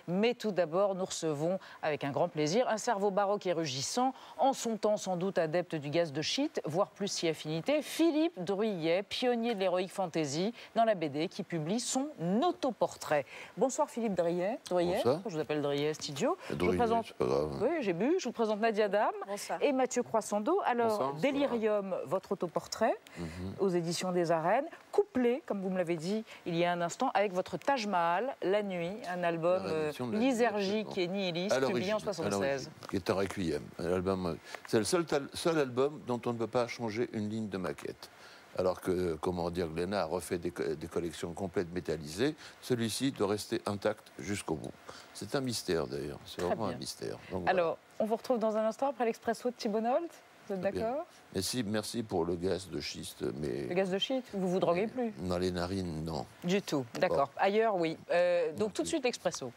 Mais tout d'abord, nous recevons avec un grand plaisir un cerveau baroque et rugissant, en son temps sans doute adepte du gaz de shit, voire plus si affinité, Philippe Druyet, pionnier de l'heroic fantasy dans la BD, qui publie son autoportrait. Bonsoir Philippe Druyet. Bonsoir. Je vous appelle Druyet, c'est idiot. Druyet, Je vous présente... c'est pas grave. Oui, j'ai bu. Je vous présente Nadia Dame et Mathieu Croissando. Alors, Bonsoir. Délirium, votre autoportrait, aux éditions des Arènes, couplé, comme vous me l'avez dit il y a un instant, avec votre Taj Mahal, La Nuit, un album lysergique et nihiliste, publié en 1976. Qui est un requiem. C'est le seul album dont on ne peut pas changer une ligne de maquette. Alors que, comment dire, Glénat a refait des collections complètes métallisées. Celui-ci doit rester intact jusqu'au bout. C'est un mystère, d'ailleurs. C'est vraiment un mystère. Donc, alors, on vous retrouve dans un instant après l'expresso de Thibault Nolte. Vous êtes d'accord? Merci pour le gaz de schiste. Mais le gaz de shit, vous vous droguez plus? Dans les narines, non. Du tout, d'accord. Bon. Ailleurs, oui. Donc, tout de suite, l'expresso.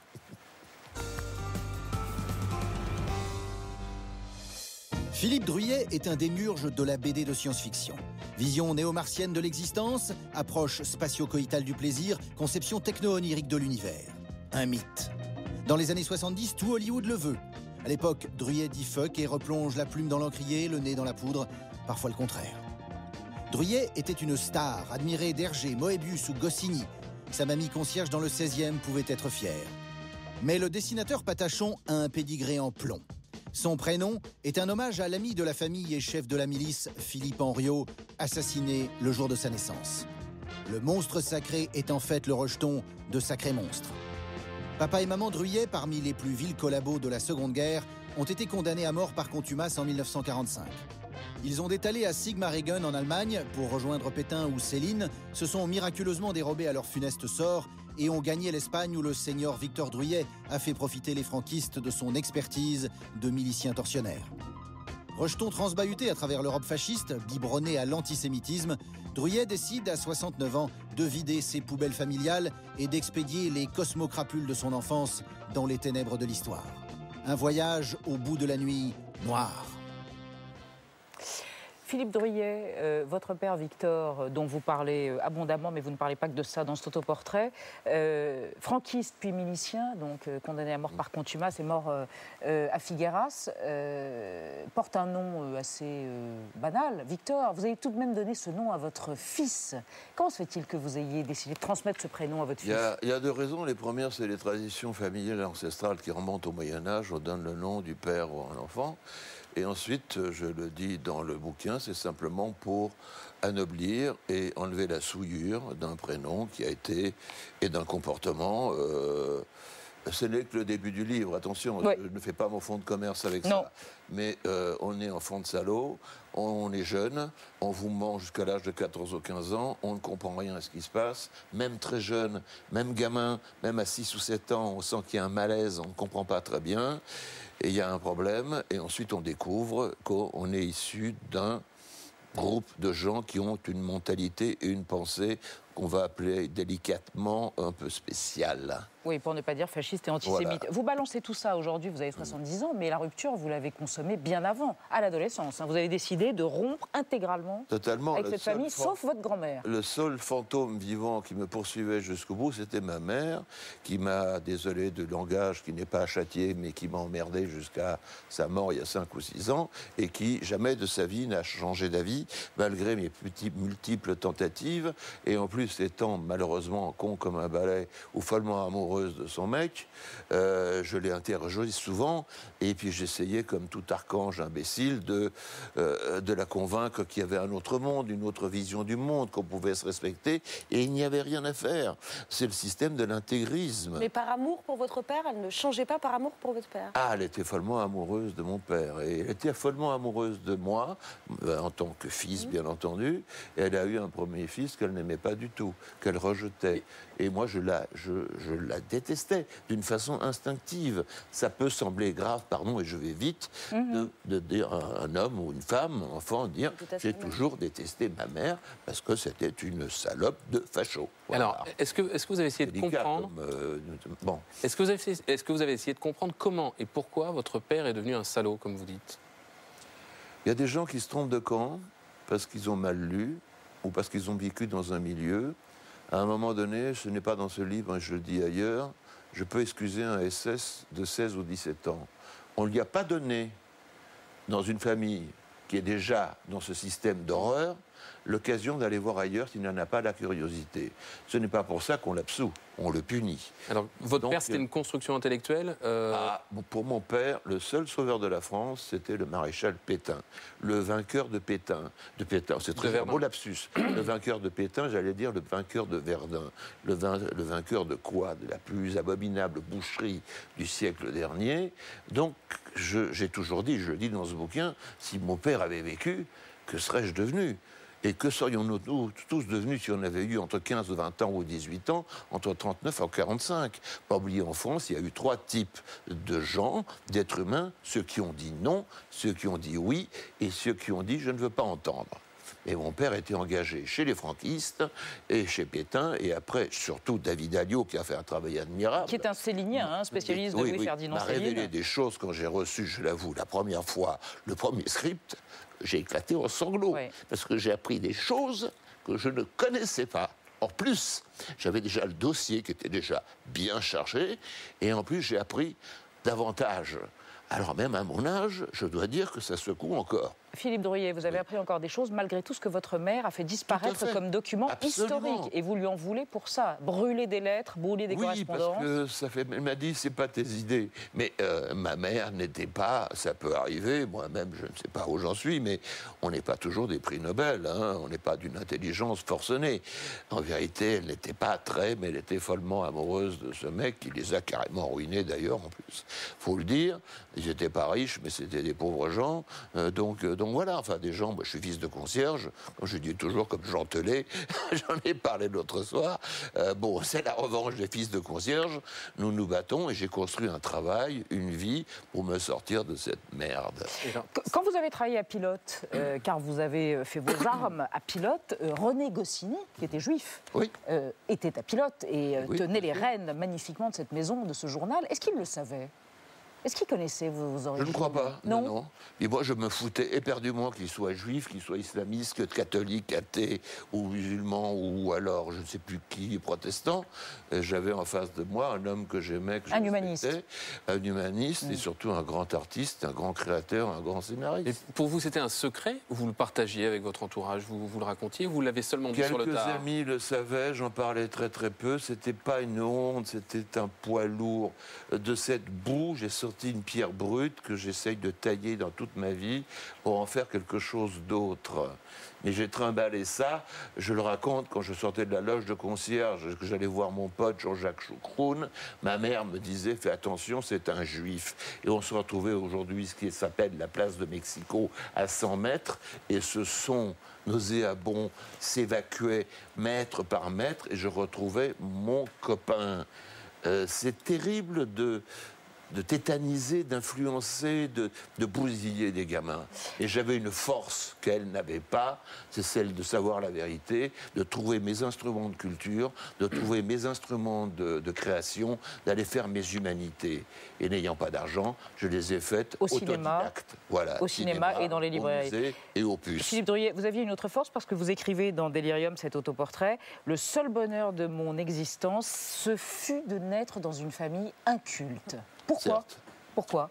Philippe Druyet est un démiurge de la BD de science-fiction. Vision néo-martienne de l'existence, approche spatio-coïtale du plaisir, conception techno-onirique de l'univers. Un mythe. Dans les années 70, tout Hollywood le veut. À l'époque, Druyet dit fuck et replonge la plume dans l'encrier, le nez dans la poudre, parfois le contraire. Druyet était une star, admirée d'Hergé, Moebius ou Goscinny. Sa mamie concierge dans le 16e pouvait être fière. Mais le dessinateur Patachon a un pédigré en plomb. Son prénom est un hommage à l'ami de la famille et chef de la milice, Philippe Henriot, assassiné le jour de sa naissance. Le monstre sacré est en fait le rejeton de Sacré Monstre. Papa et maman Druyet, parmi les plus vils collabos de la Seconde Guerre, ont été condamnés à mort par contumace en 1945. Ils ont détalé à Sigmaringen en Allemagne pour rejoindre Pétain ou Céline, se sont miraculeusement dérobés à leur funeste sort et ont gagné l'Espagne où le seigneur Victor Druyet a fait profiter les franquistes de son expertise de milicien tortionnaire. Rejeton transbahuté à travers l'Europe fasciste, biberonné à l'antisémitisme, Druyet décide à 69 ans de vider ses poubelles familiales et d'expédier les cosmocrapules de son enfance dans les ténèbres de l'histoire. Un voyage au bout de la nuit noire. Philippe Druyet, votre père Victor, dont vous parlez abondamment, mais vous ne parlez pas que de ça dans cet autoportrait, franquiste puis milicien, donc condamné à mort par contumace et mort à Figueras, porte un nom assez banal, Victor. Vous avez tout de même donné ce nom à votre fils. Comment se fait-il que vous ayez décidé de transmettre ce prénom à votre fils? Il y a deux raisons. Les premières, c'est les traditions familiales et ancestrales qui remontent au Moyen-Âge. On donne le nom du père à l'enfant. Et ensuite, je le dis dans le bouquin, c'est simplement pour anoblir et enlever la souillure d'un prénom qui a été, et d'un comportement. Ce n'est que le début du livre, attention, ouais. Je ne fais pas mon fonds de commerce avec non. ça. Mais on est enfant de salaud, on est jeune, on vous ment jusqu'à l'âge de 14 ou 15 ans, on ne comprend rien à ce qui se passe, même très jeune, même gamin, même à 6 ou 7 ans, on sent qu'il y a un malaise, on ne comprend pas très bien, et il y a un problème, et ensuite on découvre qu'on est issu d'un groupe de gens qui ont une mentalité et une pensée qu'on va appeler délicatement un peu spéciale. Oui, pour ne pas dire fasciste et antisémite. Voilà. Vous balancez tout ça aujourd'hui, vous avez 70 ans, mais la rupture, vous l'avez consommée bien avant, à l'adolescence. Vous avez décidé de rompre intégralement avec cette famille, sauf votre grand-mère. Le seul fantôme vivant qui me poursuivait jusqu'au bout, c'était ma mère, qui m'a, désolé de langage, qui n'est pas à châtier, mais qui m'a emmerdé jusqu'à sa mort il y a 5 ou 6 ans, et qui, jamais de sa vie, n'a changé d'avis, malgré mes multiples tentatives, et en plus, étant malheureusement con comme un balai ou follement amoureuse de son mec, je l'ai interrogée souvent et puis j'essayais comme tout archange imbécile de la convaincre qu'il y avait un autre monde, une autre vision du monde, qu'on pouvait se respecter et il n'y avait rien à faire. C'est le système de l'intégrisme. Mais par amour pour votre père, elle ne changeait pas par amour pour votre père? Ah, elle était follement amoureuse de mon père et elle était follement amoureuse de moi en tant que fils, bien entendu, et elle a eu un premier fils qu'elle n'aimait pas du tout, qu'elle rejetait. Et moi, je la détestais d'une façon instinctive. Ça peut sembler grave, pardon, et je vais vite, de dire à un homme ou une femme, un enfant, dire « j'ai toujours détesté ma mère parce que c'était une salope de facho ». Voilà. Alors, est-ce que vous avez essayé de comprendre bon. Est-ce que vous avez essayé de comprendre comment et pourquoi votre père est devenu un salaud, comme vous dites? Il y a des gens qui se trompent de camp parce qu'ils ont mal lu ou parce qu'ils ont vécu dans un milieu. À un moment donné, ce n'est pas dans ce livre, je le dis ailleurs, je peux excuser un SS de 16 ou 17 ans. On ne lui a pas donné, dans une famille qui est déjà dans ce système d'horreur, l'occasion d'aller voir ailleurs s'il n'en a pas la curiosité. Ce n'est pas pour ça qu'on l'absout, on le punit. Alors, votre père, c'était une construction intellectuelle Pour mon père, le seul sauveur de la France, c'était le maréchal Pétain, le vainqueur de Pétain. C'est très un beau lapsus. Le vainqueur de Pétain, j'allais dire le vainqueur de Verdun. Le vainqueur de quoi? De la plus abominable boucherie du siècle dernier. Donc, j'ai toujours dit, je le dis dans ce bouquin, si mon père avait vécu, que serais-je devenu? Et que serions-nous tous devenus si on avait eu entre 15 ou 20 ans ou 18 ans, entre 39 et 45? Pas oublier, en France, il y a eu 3 types de gens, d'êtres humains, ceux qui ont dit non, ceux qui ont dit oui, et ceux qui ont dit je ne veux pas entendre. Et mon père était engagé chez les franquistes et chez Pétain, et après, surtout David Alliot, qui a fait un travail admirable. Qui est un célinien, spécialiste de Louis-Ferdinand Céline. M'a révélé des choses quand j'ai reçu, je l'avoue, la première fois, le premier script. J'ai éclaté en sanglots, parce que j'ai appris des choses que je ne connaissais pas. En plus, j'avais déjà le dossier qui était déjà bien chargé, et en plus, j'ai appris davantage. Alors même à mon âge, je dois dire que ça secoue encore. Philippe Druillet, vous avez appris encore des choses, malgré tout ce que votre mère a fait disparaître comme document historique. Et vous lui en voulez pour ça. Brûler des lettres, brûler des correspondances. Oui, parce que elle m'a dit, c'est pas tes idées. Mais ma mère n'était pas, ça peut arriver, moi-même, je ne sais pas où j'en suis, mais on n'est pas toujours des prix Nobel, hein, on n'est pas d'une intelligence forcenée. En vérité, elle n'était pas très, mais elle était follement amoureuse de ce mec, qui les a carrément ruinés d'ailleurs, en plus. Faut le dire, ils n'étaient pas riches, mais c'était des pauvres gens, donc voilà, enfin des gens, moi je suis fils de concierge, comme je dis toujours, comme Jean Telet, j'en ai parlé l'autre soir, bon, c'est la revanche des fils de concierge, nous nous battons et j'ai construit un travail, une vie, pour me sortir de cette merde. Quand vous avez travaillé à Pilote, car vous avez fait vos armes à Pilote, René Goscinny, qui était juif, était à Pilote et tenait les rênes magnifiquement de cette maison, de ce journal. Est-ce qu'il le savait ? Est-ce qu'il connaissait vos origines? Je ne crois pas. Non. Et moi, je me foutais éperdument qu'il soit juif, qu'il soit islamiste, catholique, athée, ou musulman, ou alors, je ne sais plus qui, protestant. J'avais en face de moi un homme que j'aimais, que je respectais, un humaniste, et surtout un grand artiste, un grand créateur, un grand scénariste. Et pour vous, c'était un secret? Vous le partagiez avec votre entourage? Vous le racontiez? Vous l'avez seulement dit sur le tard? Quelques amis le savaient, j'en parlais très très peu. C'était pas une honte, c'était un poids lourd. De cette boue, j'ai sorti une pierre brute que j'essaye de tailler dans toute ma vie pour en faire quelque chose d'autre. Mais j'ai trimballé ça, je le raconte quand je sortais de la loge de concierge, que j'allais voir mon pote Jean-Jacques Choucroune, ma mère me disait « fais attention, c'est un juif ». Et on se retrouvait aujourd'hui ce qui s'appelle la place de Mexico à 100 mètres, et ce son nauséabond s'évacuait mètre par mètre, et je retrouvais mon copain. C'est terrible de tétaniser, d'influencer, de bousiller des gamins. Et j'avais une force qu'elle n'avait pas, c'est celle de savoir la vérité, de trouver mes instruments de culture, de trouver mes instruments de création, d'aller faire mes humanités. Et n'ayant pas d'argent, je les ai faites autodidactes. Voilà, au cinéma et dans les librairies. Au musée et aux puces. Philippe Druillet, vous aviez une autre force parce que vous écrivez dans Delirium cet autoportrait. Le seul bonheur de mon existence, ce fut de naître dans une famille inculte. Pourquoi ? Pourquoi ?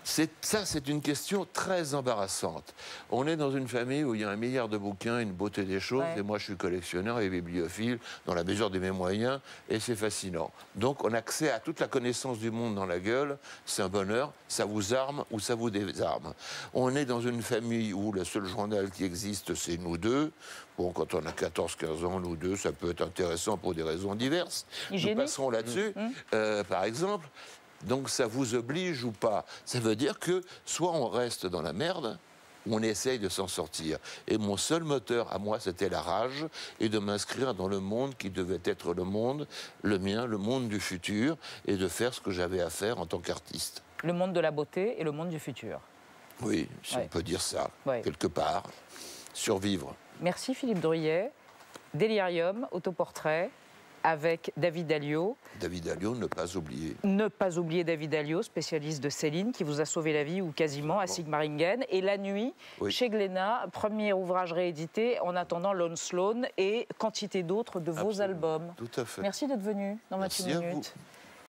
C'est une question très embarrassante. On est dans une famille où il y a 1 milliard de bouquins, une beauté des choses, et moi je suis collectionneur et bibliophile dans la mesure de mes moyens, et c'est fascinant. Donc on a accès à toute la connaissance du monde dans la gueule, c'est un bonheur, ça vous arme ou ça vous désarme. On est dans une famille où le seul journal qui existe, c'est nous deux. Bon, quand on a 14-15 ans, nous deux, ça peut être intéressant pour des raisons diverses. Hygiénique. Nous passerons là-dessus, par exemple. Donc ça vous oblige ou pas? Ça veut dire que soit on reste dans la merde, ou on essaye de s'en sortir. Et mon seul moteur à moi, c'était la rage, et de m'inscrire dans le monde qui devait être le monde, le mien, le monde du futur, et de faire ce que j'avais à faire en tant qu'artiste. Le monde de la beauté et le monde du futur. Oui, si on peut dire ça, quelque part. Survivre. Merci Philippe Druillet. Delirium, autoportrait, avec David Alliot. David Alliot, ne pas oublier. Ne pas oublier David Alliot, spécialiste de Céline, qui vous a sauvé la vie, ou quasiment, à Sigmaringen. Et La Nuit, chez Glénat, premier ouvrage réédité, En attendant Lone Sloan, et quantité d'autres de vos albums. Tout à fait. Merci d'être venu dans 28 minutes.